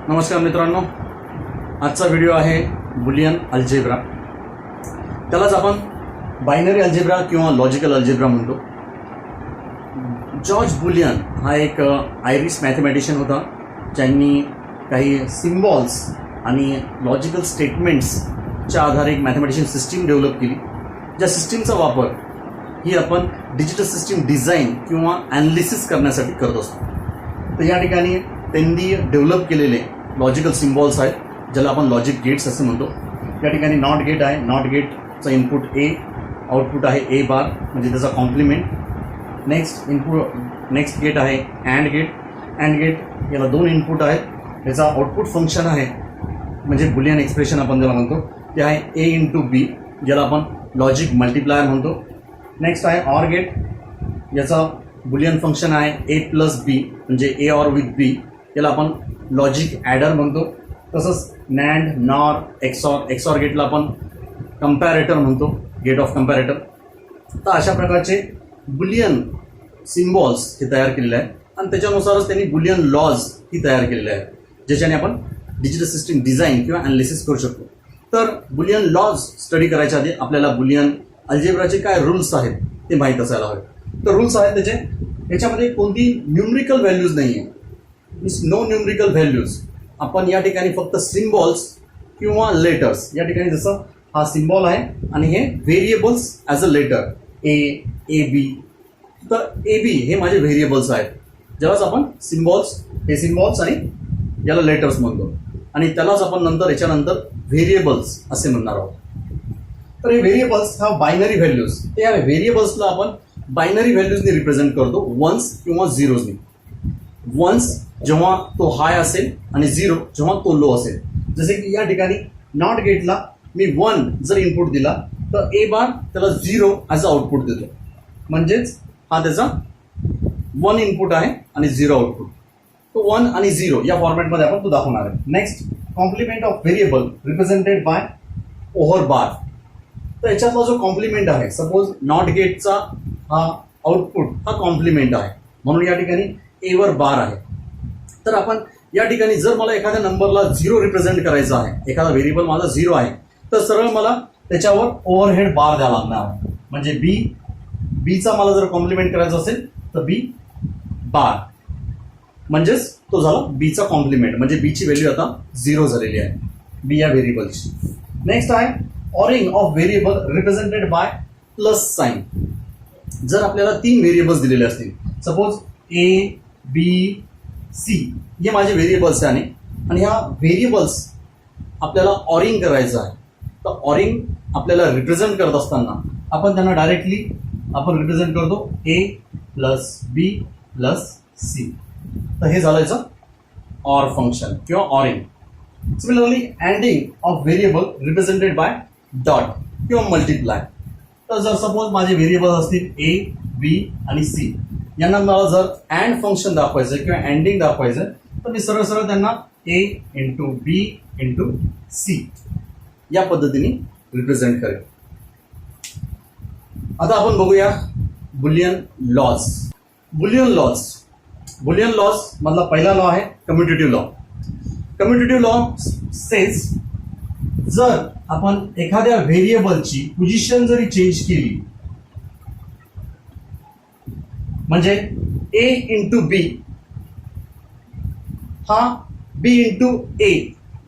नमस्कार मित्रांनो, आजचा व्हिडिओ आहे बुलियन अल्जेब्रा. त्यालाच आपण बायनरी अल्जेब्रा किंवा लॉजिकल अल्जेब्रा म्हणतो. जॉर्ज बुलियन हा एक आयरिश मॅथमॅटिशियन होता, ज्यांनी काही सिम्बॉल्स आणि लॉजिकल स्टेटमेंट्सच्या आधारे एक मॅथमॅटिशियन सिस्टीम डेव्हलप केली. ज्या सिस्टीमचा वापर ही आपण डिजिटल सिस्टीम डिझाईन किंवा ॲनालिसिस करण्यासाठी करत असतो. तर या ठिकाणी त्यांनी डेव्हलप केलेले लॉजिकल सिम्बॉल्स आहेत, ज्याला आपण लॉजिक गेट्स असं म्हणतो. या ठिकाणी नॉट गेट आहे. नॉट गेटचं इनपुट ए, आउटपुट आहे ए बार, म्हणजे त्याचा कॉम्प्लिमेंट. नेक्स्ट गेट आहे अँड गेट. अँड गेट याला 2 इनपुट आहेत. त्याचा आउटपुट फंक्शन आहे, म्हणजे बुलियन एक्सप्रेशन आपण ज्याला म्हणतो, ते आहे ए इंटू बी, ज्याला आपण लॉजिक मल्टिप्लायर म्हणतो. नेक्स्ट आहे ऑर गेट. याचा बुलियन फंक्शन आहे ए प्लस बी, म्हणजे ए ऑर विथ बी, याला आपण लॉजिक ॲडर म्हणतो. तसंच नॅन्ड, नॉर, एक्सॉर गेटला आपण कम्पॅरेटर म्हणतो, गेट ऑफ कम्पॅरेटर. तर अशा प्रकारचे बुलियन सिम्बॉल्स हे तयार केलेले आहेत आणि त्याच्यानुसारच त्यांनी बुलियन लॉज ही तयार केलेले आहेत, ज्याच्याने आपण डिजिटल सिस्टीम डिझाईन किंवा ॲनालिसिस करू शकतो. तर बुलियन लॉज स्टडी करायच्या आधी आपल्याला बुलियन अल्जेब्राचे काय रूल्स आहेत ते माहीत असायला हवे. तर रूल्स आहेत त्याचे, याच्यामध्ये कोणती न्यूमरिकल व्हॅल्यूज नाही आहे, मीन्स नो न्यूमरिकल व्हॅल्यूज. आपण या ठिकाणी फक्त सिम्बॉल्स किंवा लेटर्स, या ठिकाणी जसं हा सिम्बॉल आहे आणि हे variables as a letter A, A B. तर ए बी हे माझे व्हेरिएबल्स आहेत, जेव्हाच आपण हे सिम्बॉल्स आणि याला लेटर्स म्हणतो, आणि त्यालाच आपण याच्यानंतर व्हेरिएबल्स असे म्हणणार आहोत. तर हे व्हेरिएबल्स हा बायनरी व्हॅल्यूज, ते या व्हेरिएबल्सला आपण बायनरी व्हॅल्यूजनी रिप्रेझेंट करतो, वन्स किंवा झिरोजनी. वन्स जेव्हा तो हाय असेल आणि 0 जेव्हा तो लो असेल. जसे की या ठिकाणी नॉट गेटला मी 1 जर इनपुट दिला तर ए बार त्याला 0 ॲज अ आउटपुट देतो, म्हणजेच हा त्याचा 1 इनपुट आहे आणि 0 आउटपुट. तो 1 आणि 0 या फॉर्मॅटमध्ये आपण तो दाखवणार आहे. Next, complement of variable represented by over bar. तर याच्यातला जो कॉम्प्लिमेंट आहे, सपोज नॉट गेटचा हा आउटपुट हा कॉम्प्लिमेंट आहे, म्हणून या ठिकाणी ए वर बार आहे. तर आपण या ठिकाणी जर मला एखाद्या नंबरला 0 रिप्रेझेंट करायचा आहे, एखादा व्हेरिएबल माझा 0 आहे, तर सरळ मला त्याच्यावर ओव्हरहेड बार द्यावा लागणार आहे. म्हणजे बीचा मला जर कॉम्प्लिमेंट करायचा असेल तर बी बार, म्हणजेच तो झाला बीचा कॉम्प्लिमेंट, म्हणजे बीची व्हॅल्यू आता 0 झालेली आहे, बी या व्हेरिएबलची. नेक्स्ट आहे oring of variable represented by plus sign. जर आपल्याला 3 व्हेरिएबल्स दिलेले असतील, सपोज ए, बी, सी हे माझे व्हेरिएबल्स आहे, आणि ह्या व्हेरिएबल्स आपल्याला ऑरिंग करायचं आहे. तर ऑरिंग आपल्याला रिप्रेझेंट करत असताना आपण त्यांना डायरेक्टली रिप्रेझेंट करतो A plus B plus C. तर हे झालं याचं ऑर फंक्शन किंवा ORing. Similarly ANDing of variable represented by dot किंवा मल्टिप्लाय. तर जर सपोज माझे व्हेरिएबल्स असतील ए, बी आणि सी, यांना मला जर अँड फंक्शन दाखवायचं किंवा अँडिंग दाखवायचं, तर मी सरळ सरळ त्यांना ए इंटू बी इंटू सी या पद्धतीने रिप्रेझेंट करेल. आता आपण बघूया बुलियन लॉज. बुलियन लॉज मधला पहिला लॉ आहे commutative law. Commutative law says, जर आपण एखाद्या व्हेरिएबलची पोझिशन जरी चेंज केली, म्हणजे ए इंटू बी हा बी इंटू ए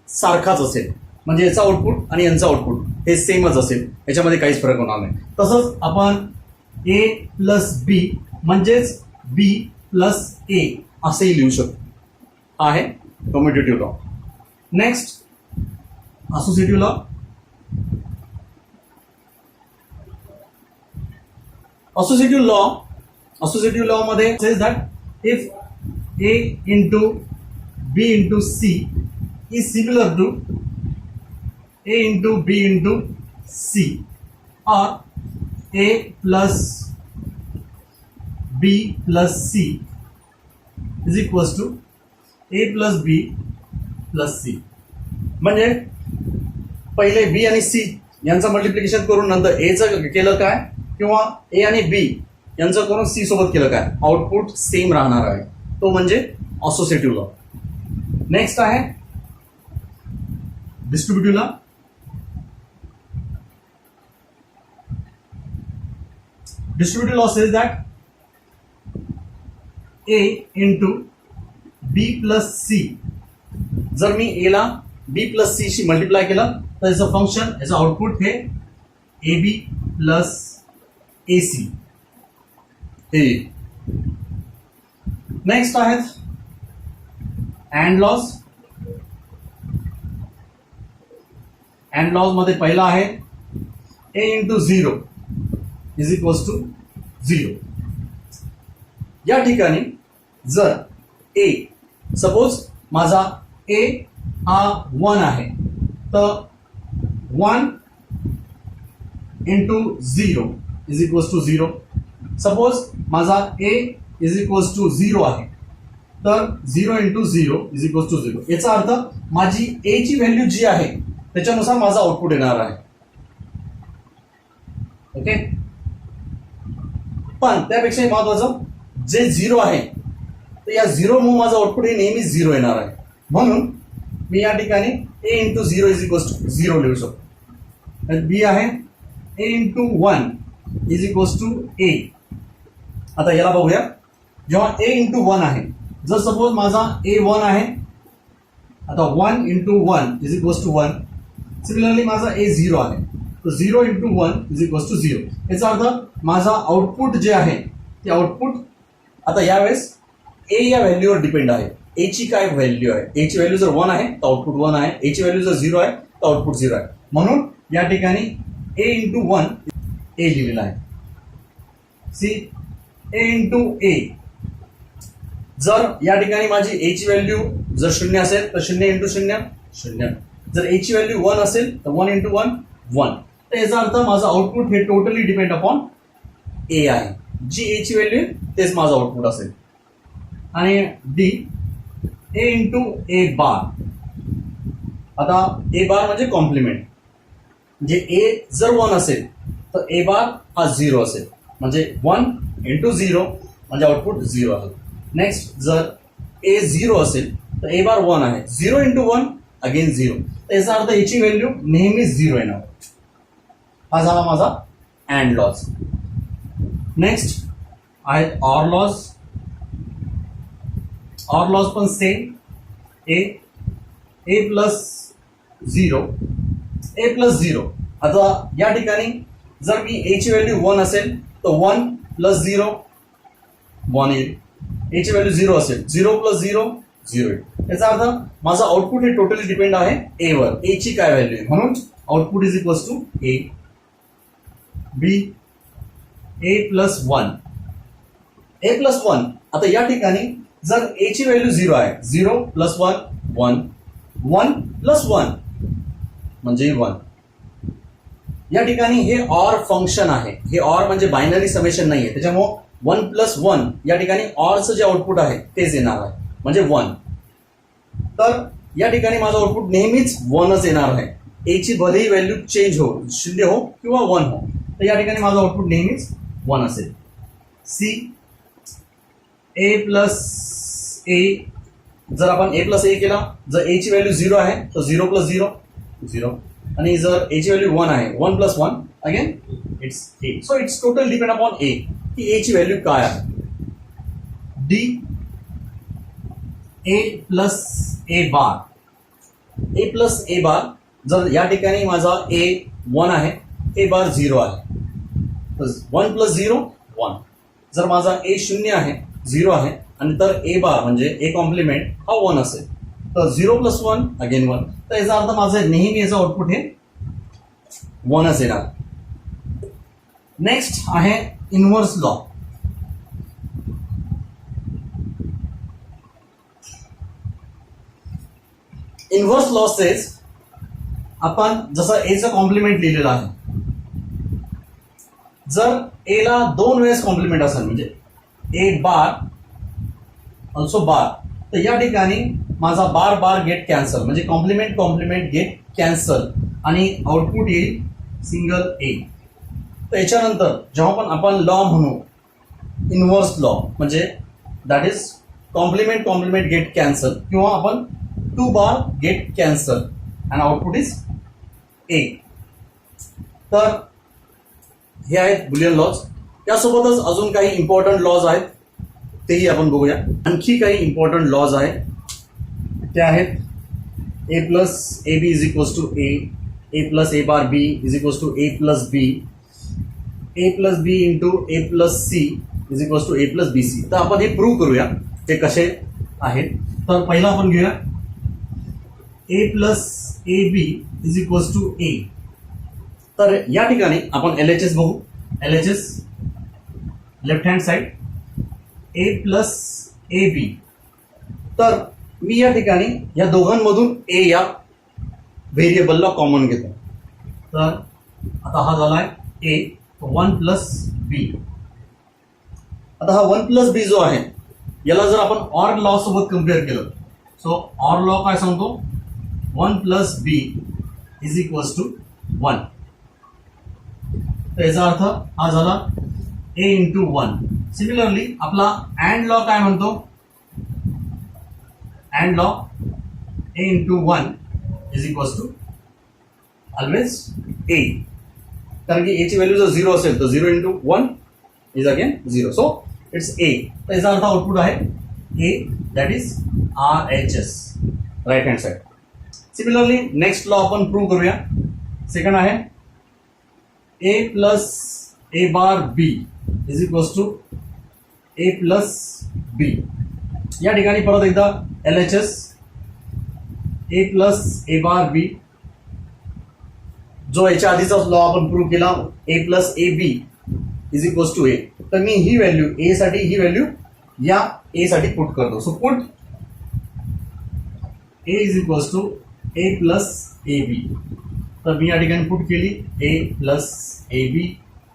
सारखाच असेल, म्हणजे याचा आउटपुट आणि यांचा आउटपुट हे सेमच असेल, याच्यामध्ये काहीच फरक होणार नाही. तसंच आपण ए प्लस बी म्हणजेच बी प्लस ए असेही लिहू शकतो. हा आहे commutative law. Next, associative law. Associative law मध्ये says that if A into B into C is similar to A into B into C, और A plus B plus C is equals to A plus B plus C. म्हणजे पहिले बी आणि C यांचं multiplication करून नंतर एचं केलं काय, किंवा ए आणि बी यांचं करून सी सोबत केलं काय, आउटपुट सेम राहणार आहे, तो म्हणजे असोसिएटिव्ह लॉ. नेक्स्ट आहे डिस्ट्रीब्युटिव्हला distributive law says that a into b plus c जर मी a ला b plus c शी मल्टिप्लाय केलं तर याचं फंक्शन याचं आउटपुट हे ab प्लस ac हे. नेक्स्ट आहेत अँड लॉज. अँड लॉज मध्ये पहिला आहे a into 0 is equals to 0. या ठिकाणी जर a सपोज माझा a हा 1 आहे तर 1 into 0 is equals to 0. Suppose माझा a इज इक्वल्स टू 0 आहे तर 0 इंटू 0 इज इक्वल्स टू 0. याचा अर्थ माझी a ची व्हॅल्यू जी आहे त्याच्यानुसार माझा आउटपुट येणार आहे. ओके. पण त्यापेक्षा महत्वाचं जे 0 आहे तर या 0 मुळे माझं आउटपुट हे नेहमी 0 येणार आहे. म्हणून मी या ठिकाणी a into 0 is equals to 0 लिहू शकतो. बी आहे a into 1 is equals to a. आता याला बघूया. जेव्हा a इंटू 1 आहे जर सपोज माझा a 1 आहे आता 1 into 1 is equals to 1. Similarly माझा a 0 आहे तर 0 इंटू 1 इज इक्वल्स टू 0. याचा अर्थ माझा आउटपुट जे आहे ते आउटपुट आता यावेळेस a या व्हॅल्यूवर डिपेंड आहे. a ची काय व्हॅल्यू आहे. a ची व्हॅल्यू जर 1 आहे तर आउटपुट 1 आहे. a ची व्हॅल्यू जर 0 आहे तर आउटपुट 0 आहे. म्हणून या ठिकाणी a इंटू 1 a लिहिलेला आहे. C a into a. जर या ठिकाणी माझी a ची व्हॅल्यू जर 0 असेल तर 0 इंटू 0 0. जर a ची व्हॅल्यू 1 असेल तर 1 इंटू 1 1. तर याचा अर्थ माझं आउटपुट हे टोटली डिपेंड अपॉन a आहे. जी a ची व्हॅल्यू तेच माझं आउटपुट असेल. आणि डी a इंटू a बार. आता a बार म्हणजे कॉम्प्लिमेंट. म्हणजे a जर 1 असेल तर a बार हा 0 असेल म्हणजे 1 इंटू 0 म्हणजे आउटपुट 0 आहे. नेक्स्ट जर a 0 असेल तर a बार 1 आहे. 0 इंटू 1 अगेन 0. तर याचा अर्थ याची व्हॅल्यू नेहमी 0 येणार. हा झाला माझा अँड लॉज. नेक्स्ट आहे ऑर लॉज. ऑर लॉज पण same a plus 0 a plus 0. आता या ठिकाणी जर मी a ची व्हॅल्यू 1 असेल तर 1 प्लस 0 1 येईल. a ची व्हॅल्यू 0 असेल 0 प्लस 0 0 येईल. याचा अर्थ माझा आउटपुट हे टोटली डिपेंड आहे a वर. a ची काय व्हॅल्यू आहे म्हणून output is equals to a. B a plus 1 a plus 1. आता या ठिकाणी जर a ची व्हॅल्यू 0 आहे 0 प्लस 1 1 1 प्लस 1 म्हणजे 1. या ठिकाणी हे ऑर फंक्शन आहे. हे ऑर म्हणजे बायनरी समेशन नाही आहे त्याच्यामुळे 1 प्लस 1 या ठिकाणी ऑरचं जे आउटपुट आहे तेच येणार आहे म्हणजे 1. तर या ठिकाणी माझं आउटपुट नेहमीच 1च येणार आहे. a ची भलेही व्हॅल्यू चेंज हो 0 हो किंवा 1 हो तर या ठिकाणी माझं आउटपुट नेहमीच 1 असेल. C a plus a. जर आपण a प्लस a केला जर a ची व्हॅल्यू 0 आहे तर 0 प्लस 0 0 आणि जर a ची व्हॅल्यू 1 आहे 1 plus 1 again it's a. So it's total depend upon a की a ची व्हॅल्यू काय आहे. D a plus a bar. a plus a बार. जर या ठिकाणी माझा a 1 आहे a बार 0 आहे 1 प्लस 0 1. जर माझा a 0 आहे 0 आहे आणि तर a बार म्हणजे a कॉम्प्लिमेंट हा 1 असेल तर 0 प्लस 1 अगेन 1. तर याचा अर्थ माझं नेहमी याचं आउटपुट हे 1च येणार. नेक्स्ट आहे inverse law. Inverse law says आपण जसं a चं कॉम्प्लिमेंट लिहिलेलं आहे जर a ला 2 वेळेस कॉम्प्लिमेंट असेल म्हणजे a बार ऑल्सो बार तर या ठिकाणी माझा बार बार गेट कॅन्सल म्हणजे कॉम्प्लिमेंट गेट कॅन्सल आणि आउटपुट येईल सिंगल a. तर याच्यानंतर जेव्हा पण आपण लॉ म्हणू इनव्हर्स लॉ म्हणजे that is complement gate cancel किंवा आपण 2 bar gate cancel and output is A. तर हे आहेत बुलियन लॉज. त्यासोबतच अजून काही इम्पॉर्टंट लॉज आहेत तेही आपण बघूया. आणखी काही इम्पॉर्टंट लॉज आहेत ते आहेत A plus A B is equals to A plus A bar B is equals to A plus B, A plus B into A plus C is equals to A plus B C. तर आपण हे prove करूया ते कसे आहेत. तर पहिला आपण घेऊया A plus A B is equals to A. तर या ठिकाणी आपण LHS बघू. LHS left hand side A plus A B. तर मी या ठिकाणी या दोघांमधून ए या व्हेरिएबलला कॉमन घेतो. तर आता हा झाला आहे ए, 1 प्लस बी. आता हा 1 प्लस बी जो आहे याला जर आपण ऑर लॉ सोबत कम्पेअर केलं, सो ऑर लॉ काय सांगतो, 1 plus B is equals to 1. तर याचा अर्थ हा झाला ए इंटू 1. सिमिलरली आपला अँड लॉ काय म्हणतो, and law A into 1 is equals to always A. कारण की एची व्हॅल्यू जर 0 असेल तर 0 into 1 is again 0. So it's A. तर याचा अर्थ आउटपुट आहे A, that is RHS, right hand side. Similarly next law आपण प्रूव्ह करूया. सेकंड आहे A plus A bar B is equals to A plus B. या ठिकाणी परत एकदा LHS A plus A bar बी, जो याच्या आधीचा लॉ आपण प्रूव्ह केला A plus A B is equals to A. तर मी ही व्हॅल्यू ए साठी ही व्हॅल्यू या ए साठी पुट करतो. So put A is equals to A plus A B. तर मी या ठिकाणी पुट केली ए plus A B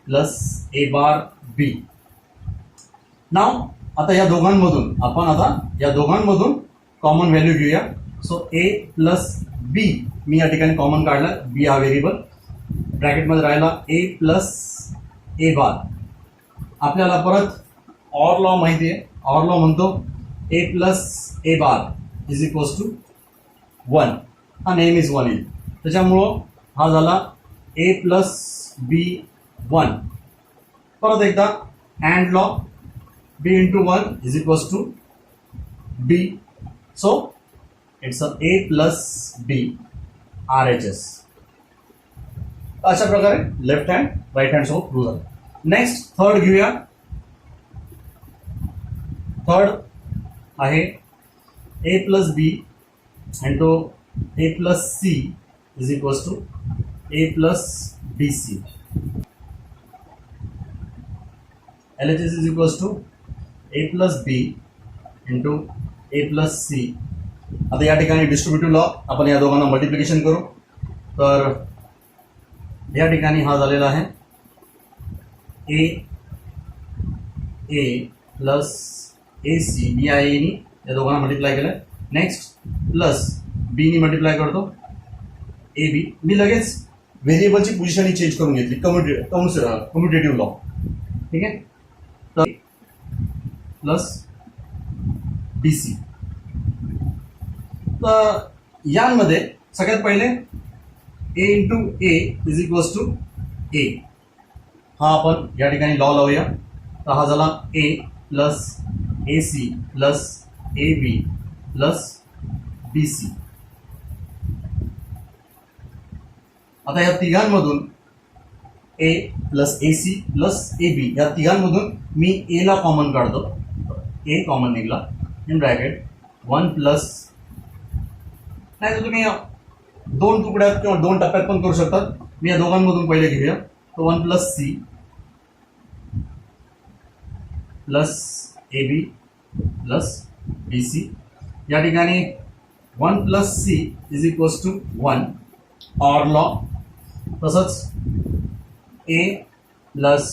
plus A bar बी. नाव आता या दोघांमधून कॉमन व्हॅल्यू घेऊया. सो ए प्लस बी मी या ठिकाणी कॉमन काढला, बी हा व्हेरिएबल. ब्रॅकेटमध्ये राहिला ए प्लस ए बार. आपल्याला परत ऑर लॉ माहिती आहे. ऑर लॉ म्हणतो A plus A bar is equals to 1. हा नेहमीच 1 येईल. त्याच्यामुळं हा झाला ए प्लस बी 1. परत एकदा AND law B into 1 is equals to B. So it's A plus B RHS. अशा प्रकारे लेफ्ट हँड राईट हँड सोबत प्रूव्ह झालं. नेक्स्ट थर्ड घेऊया. थर्ड आहे A plus B into A plus C is equals to A plus B C. LHS is equals to A plus B into A plus C. आता या ठिकाणी distributive law आपण या दोघांना multiplication करू. तर या ठिकाणी हा झालेला आहे ए प्लस ए सी. बी आहे एनी, या दोघांना मल्टिप्लाय केलं. नेक्स्ट प्लस बी नी मल्टिप्लाय करतो ए बी. मी लगेच व्हेरिएबलची पोझिशन चेंज करून घेतली, कम्युटेटिव्ह लॉ. ठीक आहे. तर प्लस बी सी. तर यांमध्ये सगळ्यात पहिले A into A is equals to A. हा आपण या ठिकाणी लॉ लावूया. तर हा झाला A plus A C plus A B plus B C. आता या तिघांमधून A plus A C plus A B या तिघांमधून मी ए ला कॉमन काढतो. ए कॉमन निघाला. इन ब्रॅकेट 1 प्लस, नाही तर तुम्ही 2 तुकड्यात किंवा 2 टप्प्यात पण करू शकतात. मी या दोघांमधून पहिले घेऊया. तर 1 plus C plus A B plus B C. या ठिकाणी 1 plus C is equals to 1 OR law. तसंच A plus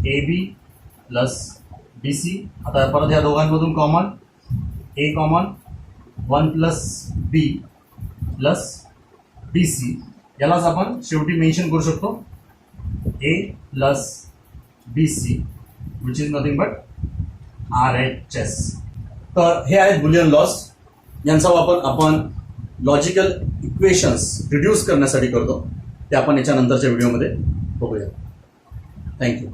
A B plus B C. आता परत या दोघांमधून common A common 1 plus B plus B C. यालाच आपण शेवटी मेन्शन करू शकतो A plus B C which is nothing but RHS. तर हे आहेत बुलियन लॉज. यांचा वापर आपण लॉजिकल इक्वेशन्स रिड्यूस करण्यासाठी करतो ते आपण याच्या नंतरच्या व्हिडिओमध्ये बघूया. थँक्यू.